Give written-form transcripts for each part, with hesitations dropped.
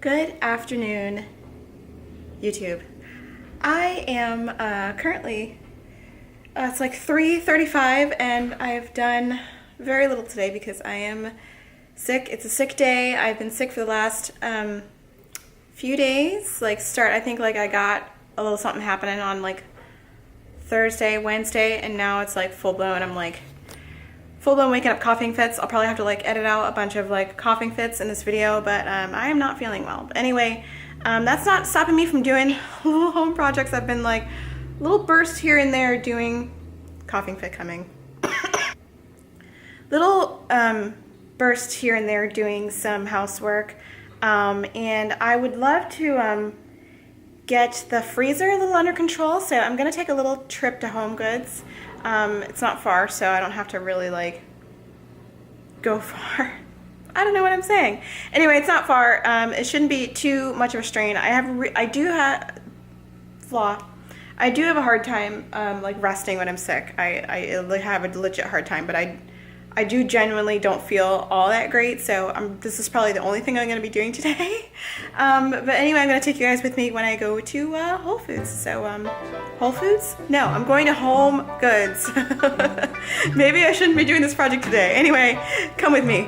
Good afternoon, YouTube. I am currently, it's like 3:35 and I've done very little today because I am sick. It's a sick day. I've been sick for the last few days. I think I got a little something happening on like Thursday, Wednesday, and now it's like full blown. I'm like full blown waking up coughing fits. I'll probably have to like edit out a bunch of like coughing fits in this video, but I am not feeling well. But anyway, that's not stopping me from doing little home projects. I've been like little bursts here and there doing coughing fit coming. Little bursts here and there doing some housework, and I would love to get the freezer a little under control. So I'm gonna take a little trip to HomeGoods. It's not far, so I don't have to really like go far. I don't know what I'm saying. Anyway, it's not far. It shouldn't be too much of a strain. I do have a hard time like resting when I'm sick. I have a legit hard time, but I do genuinely don't feel all that great, so this is probably the only thing I'm going to be doing today. But anyway, I'm going to take you guys with me when I go to Whole Foods. So, Whole Foods? No, I'm going to HomeGoods. Maybe I shouldn't be doing this project today. Anyway, come with me.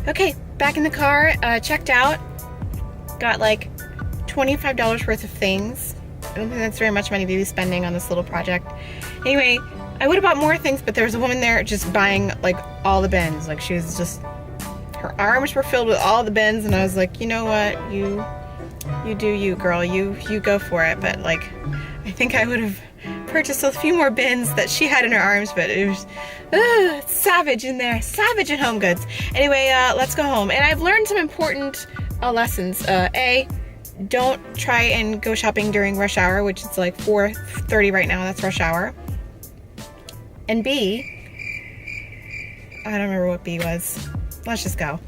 Okay, back in the car, checked out, got like $25 worth of things. I don't think that's very much money to be spending on this little project. Anyway, I would have bought more things, but there was a woman there just buying like all the bins. Like she was just, her arms were filled with all the bins, and I was like, you know what, you do you, girl, you go for it. But like, I think I would have purchased a few more bins that she had in her arms, but it was it's savage in there, savage at HomeGoods. Anyway, let's go home. And I've learned some important lessons. A, don't try and go shopping during rush hour, which is like 4:30 right now. That's rush hour. And B, I don't remember what B was. Let's just go.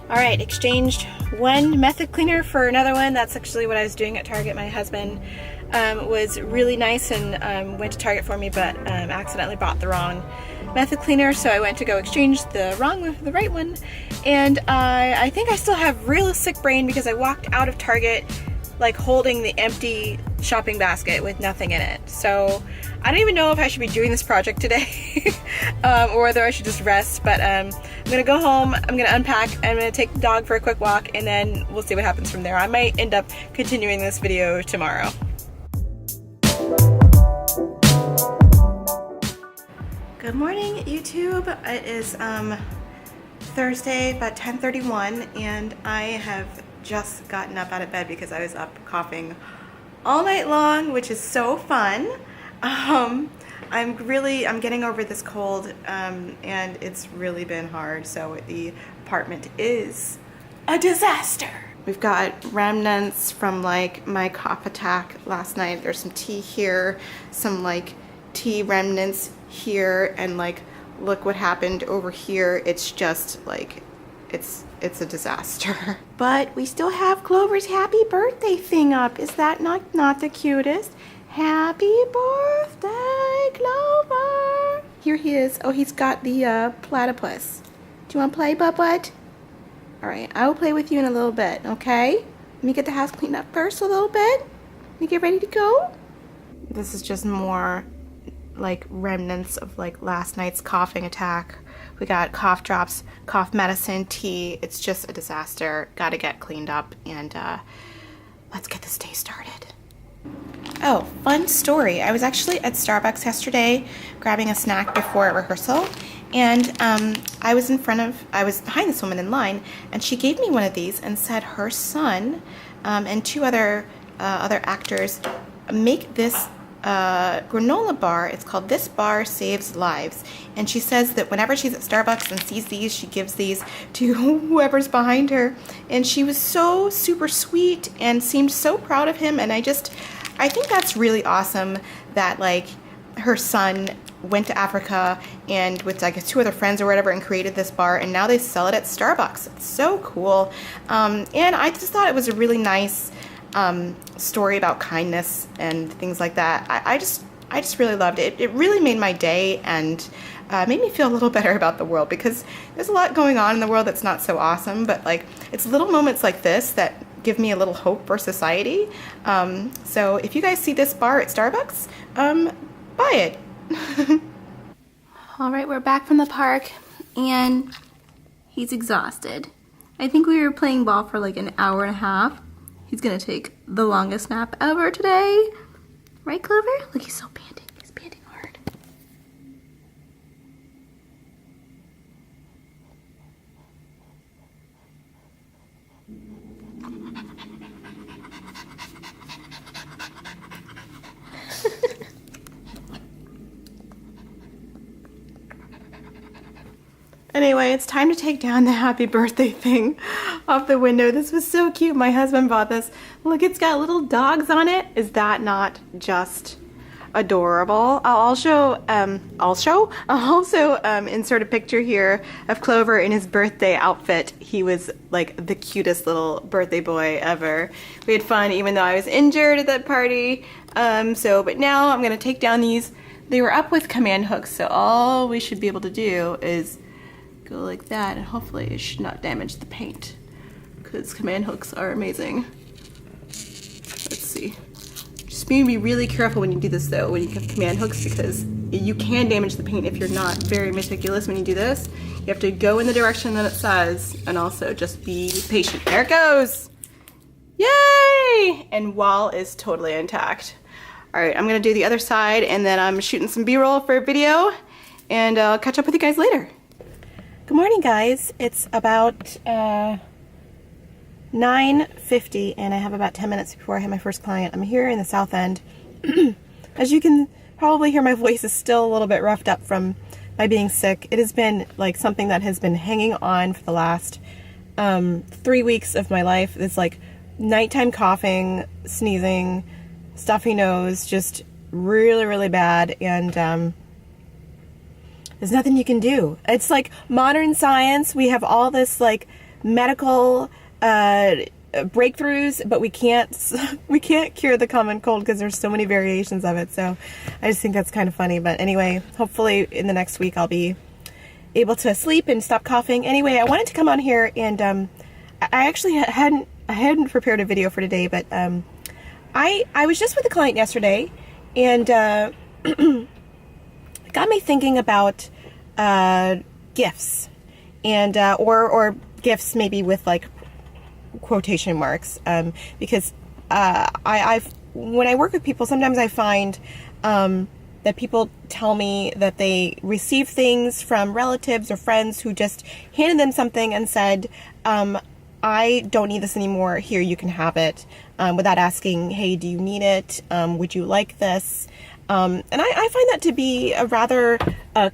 Alright, exchanged one method cleaner for another one. That's actually what I was doing at Target. My husband was really nice and went to Target for me, but accidentally bought the wrong method cleaner, so I went to go exchange the wrong one for the right one. And I think I still have real sick brain because I walked out of Target like holding the empty shopping basket with nothing in it. So I don't even know if I should be doing this project today or whether I should just rest, but I'm gonna go home, I'm gonna unpack, I'm gonna take the dog for a quick walk, and then we'll see what happens from there. I might end up continuing this video tomorrow. Good morning, YouTube. It is Thursday, about 10:31, and I have just gotten up out of bed because I was up coughing all night long, which is so fun. I'm getting over this cold, and it's really been hard. So the apartment is a disaster. We've got remnants from like my cough attack last night. There's some tea here, some like tea remnants here, and like look what happened over here. It's just like, it's a disaster. But we still have Clover's happy birthday thing up. Is that not the cutest? Happy birthday, Clover! Here he is. Oh, he's got the platypus. Do you want to play, Bubba? All right, I will play with you in a little bit, okay? Let me get the house cleaned up first a little bit. Let me get ready to go. This is just more like remnants of like last night's coughing attack. We got cough drops, cough medicine, tea. It's just a disaster. Gotta get cleaned up, and let's get this day started. Oh, fun story. I was actually at Starbucks yesterday grabbing a snack before rehearsal, and I was behind this woman in line, and she gave me one of these and said her son and two other actors make this granola bar. It's called This Bar Saves Lives, and she says that whenever she's at Starbucks and sees these, she gives these to whoever's behind her, and she was so super sweet and seemed so proud of him. And I think that's really awesome that like her son went to Africa and with I guess two other friends or whatever and created this bar, and now they sell it at Starbucks. It's so cool. And I just thought it was a really nice story about kindness and things like that. I just really loved it. It really made my day, and made me feel a little better about the world, because there's a lot going on in the world that's not so awesome, but like it's little moments like this that give me a little hope for society. So if you guys see this bar at Starbucks, buy it. All right, we're back from the park, and he's exhausted. I think we were playing ball for like an hour and a half. He's gonna take the longest nap ever today. Right, Clover? Look, he's so panting. He's panting hard. Anyway, it's time to take down the happy birthday thing off the window. This was so cute. My husband bought this. Look, it's got little dogs on it. Is that not just adorable? I'll also insert a picture here of Clover in his birthday outfit. He was like the cutest little birthday boy ever. We had fun even though I was injured at that party. But now I'm gonna take down these. They were up with command hooks, so all we should be able to do is go like that, and hopefully it should not damage the paint, because command hooks are amazing. Let's see. Just be really careful when you do this though, when you have command hooks, because you can damage the paint if you're not very meticulous when you do this. You have to go in the direction that it says, and also just be patient. There it goes! Yay! And wall is totally intact. Alright, I'm gonna do the other side, and then I'm shooting some B-roll for a video, and I'll catch up with you guys later. Good morning, guys. It's about 9:50, and I have about 10 minutes before I have my first client. I'm here in the South End. As you can probably hear, my voice is still a little bit roughed up from my being sick. It has been like something that has been hanging on for the last 3 weeks of my life. It's like nighttime coughing, sneezing, stuffy nose, just really, really bad, and there's nothing you can do. It's like modern science. We have all this like medical breakthroughs, but we can't cure the common cold because there's so many variations of it. So I just think that's kind of funny. But anyway, hopefully in the next week I'll be able to sleep and stop coughing. Anyway, I wanted to come on here, and I actually hadn't prepared a video for today, but I was just with a client yesterday, and got me thinking about gifts, and or gifts maybe with like quotation marks, because when I work with people, sometimes I find that people tell me that they receive things from relatives or friends who just handed them something and said, I don't need this anymore, here, you can have it, without asking, hey, do you need it? Would you like this? And I find that to be a rather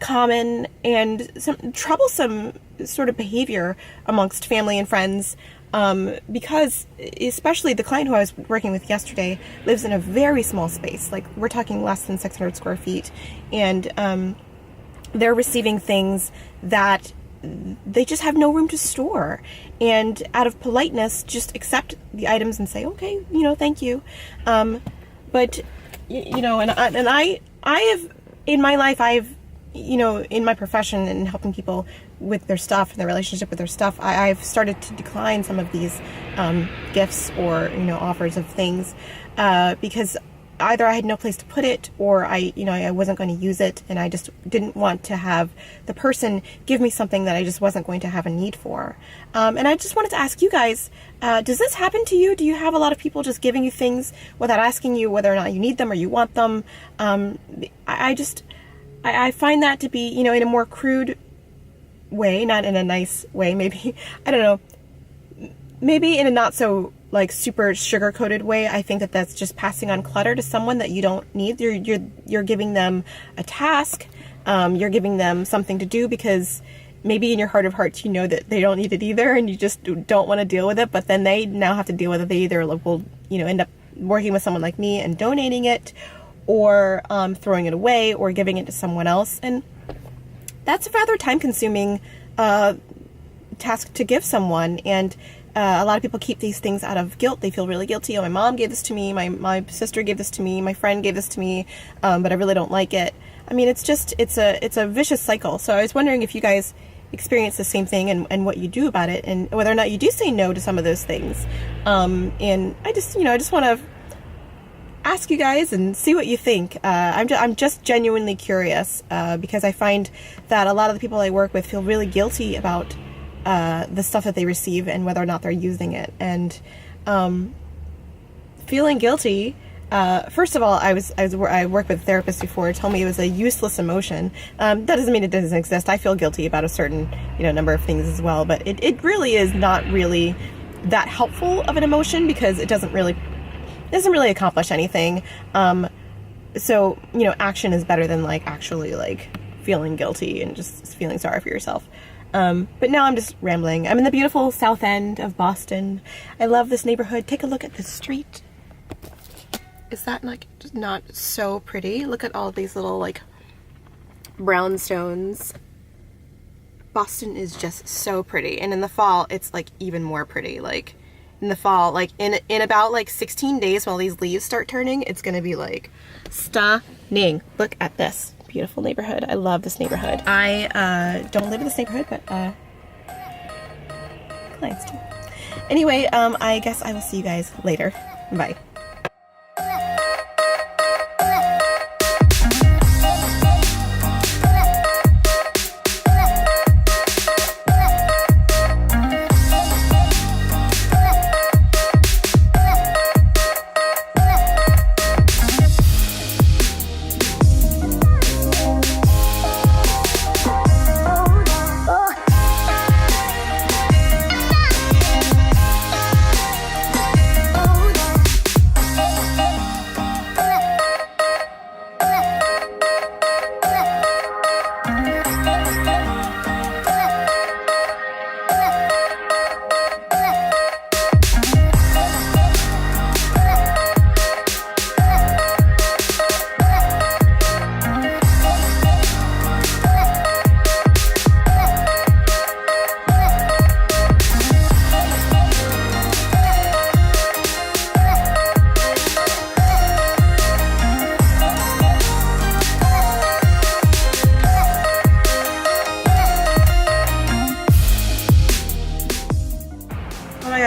common and some troublesome sort of behavior amongst family and friends. because especially the client who I was working with yesterday lives in a very small space. Like, we're talking less than 600 square feet, and they're receiving things that they just have no room to store, and out of politeness just accept the items and say, okay, thank you. But and I have, in my life, I've, in my profession and helping people with their stuff and their relationship with their stuff, I've started to decline some of these gifts or offers of things because either I had no place to put it, or I wasn't going to use it, and I just didn't want to have the person give me something that I just wasn't going to have a need for. And I just wanted to ask you guys, does this happen to you? Do you have a lot of people just giving you things without asking you whether or not you need them or you want them? I find that to be, in a more crude way, not in a nice way, maybe, I don't know, maybe in a not so super sugar-coated way. I think that that's just passing on clutter to someone that you don't need. You're giving them a task. You're giving them something to do because maybe in your heart of hearts, that they don't need it either, and you just don't want to deal with it. But then they now have to deal with it. They either will, end up working with someone like me and donating it, or throwing it away, or giving it to someone else. And that's a rather time-consuming task to give someone. And a lot of people keep these things out of guilt. They feel really guilty. Oh, my mom gave this to me. My sister gave this to me. My friend gave this to me. But I really don't like it. I mean, it's a vicious cycle. So I was wondering if you guys experience the same thing, and what you do about it, and whether or not you do say no to some of those things. And I just want to ask you guys and see what you think. I'm just genuinely curious because I find that a lot of the people I work with feel really guilty about the stuff that they receive and whether or not they're using it. And feeling guilty, first of all, I worked with therapists before, told me it was a useless emotion. That doesn't mean it doesn't exist. I feel guilty about a certain number of things as well, but it really is not really that helpful of an emotion because it doesn't really accomplish anything. So action is better than actually feeling guilty and just feeling sorry for yourself. But now I'm just rambling. I'm in the beautiful South End of Boston. I love this neighborhood. Take a look at this street. Is that not so pretty? Look at all these little brownstones. Boston is just so pretty. And in the fall, it's even more pretty. In the fall, in about 16 days while these leaves start turning, it's gonna be stunning. Look at this beautiful neighborhood. I love this neighborhood. I don't live in this neighborhood, but clients do. Anyway, I guess I will see you guys later. Bye.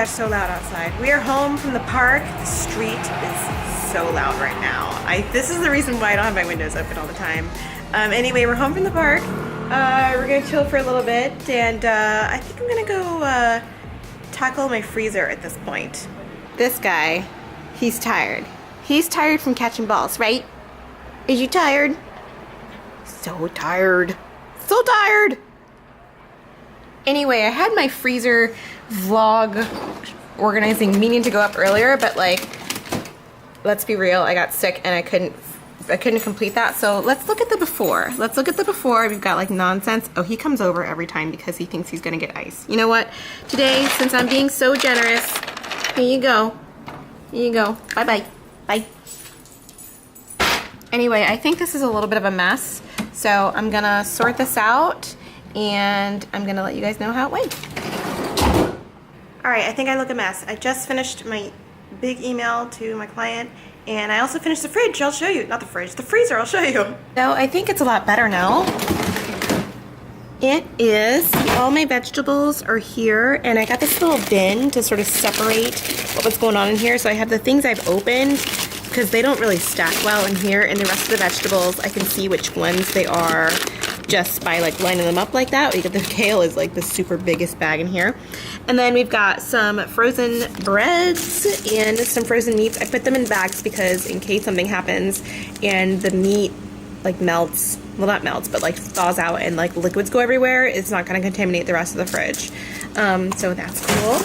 So loud outside. We are home from the park. The street is so loud right now. This is the reason why I don't have my windows open all the time. Anyway, we're home from the park. We're gonna chill for a little bit, and I think I'm gonna go tackle my freezer at this point. This guy, he's tired. He's tired from catching balls, right? Is you tired? So tired. So tired! Anyway, I had my freezer vlog organizing meaning to go up earlier, but let's be real, I got sick and I couldn't I couldn't complete that. So let's look at the before. Let's look at the before. We've got like nonsense. Oh, he comes over every time because he thinks he's gonna get ice. You know what? Today, since I'm being so generous, here you go. Here you go. Bye-bye. Bye. Anyway, I think this is a little bit of a mess. So I'm gonna sort this out and I'm gonna let you guys know how it went. All right, I think I look a mess. I just finished my big email to my client, and I also finished the fridge. I'll show you. Not the fridge, the freezer. I'll show you. So I think it's a lot better now. It is. All my vegetables are here, and I got this little bin to sort of separate what's going on in here. So I have the things I've opened because they don't really stack well in here, and the rest of the vegetables, I can see which ones they are just by like lining them up like that. The kale is like the super biggest bag in here. And then we've got some frozen breads and some frozen meats. I put them in bags because in case something happens and the meat like melts, well not melts, but like thaws out and like liquids go everywhere, it's not gonna contaminate the rest of the fridge. So that's cool.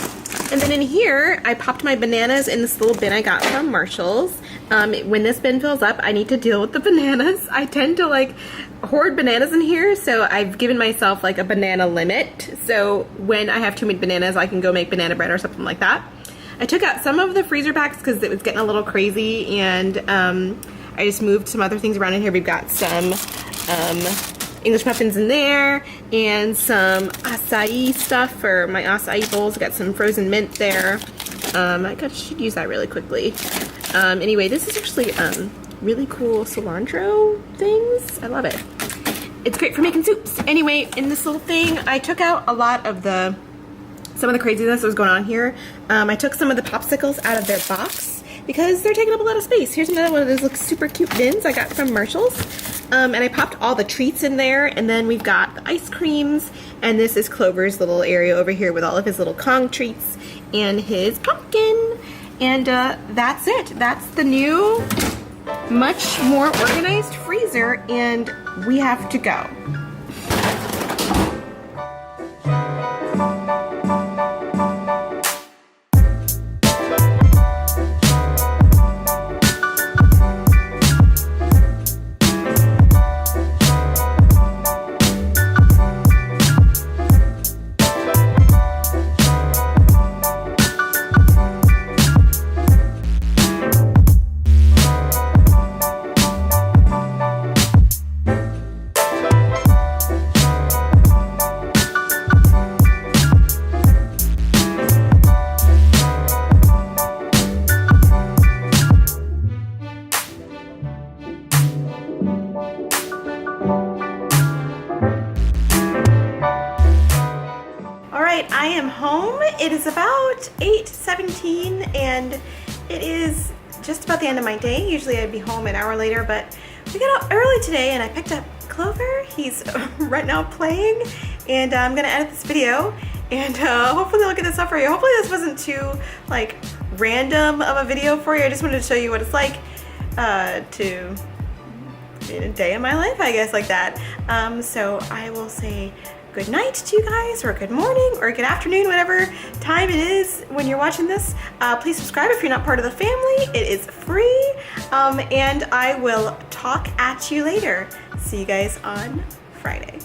And then in here, I popped my bananas in this little bin I got from Marshall's. When this bin fills up, I need to deal with the bananas. I tend to like hoard bananas in here, so I've given myself like a banana limit. So when I have too many bananas, I can go make banana bread or something like that. I took out some of the freezer packs because it was getting a little crazy, and I just moved some other things around in here. We've got some English muffins in there and some acai stuff for my acai bowls. Got some frozen mint there. I should use that really quickly. Anyway, this is actually really cool cilantro things. I love it. It's great for making soups. Anyway, in this little thing, I took out a lot of some of the craziness that was going on here. I took some of the popsicles out of their box because they're taking up a lot of space. Here's another one of those super cute bins I got from Marshall's. And I popped all the treats in there, and then we've got the ice creams, and this is Clover's little area over here with all of his little Kong treats and his pumpkin. And that's it. That's the new, much more organized freezer, and we have to go. I am home. It is about 8:17 and it is just about the end of my day. Usually I'd be home an hour later, but we got up early today and I picked up Clover. He's right now playing, and I'm gonna edit this video, and hopefully I'll get this up for you. Hopefully this wasn't too like random of a video for you. I just wanted to show you what it's like to in a day in my life, I guess, like that. So I will say good night to you guys, or good morning, or good afternoon, whatever time it is when you're watching this. Please subscribe if you're not part of the family. It is free, and I will talk at you later. See you guys on Friday.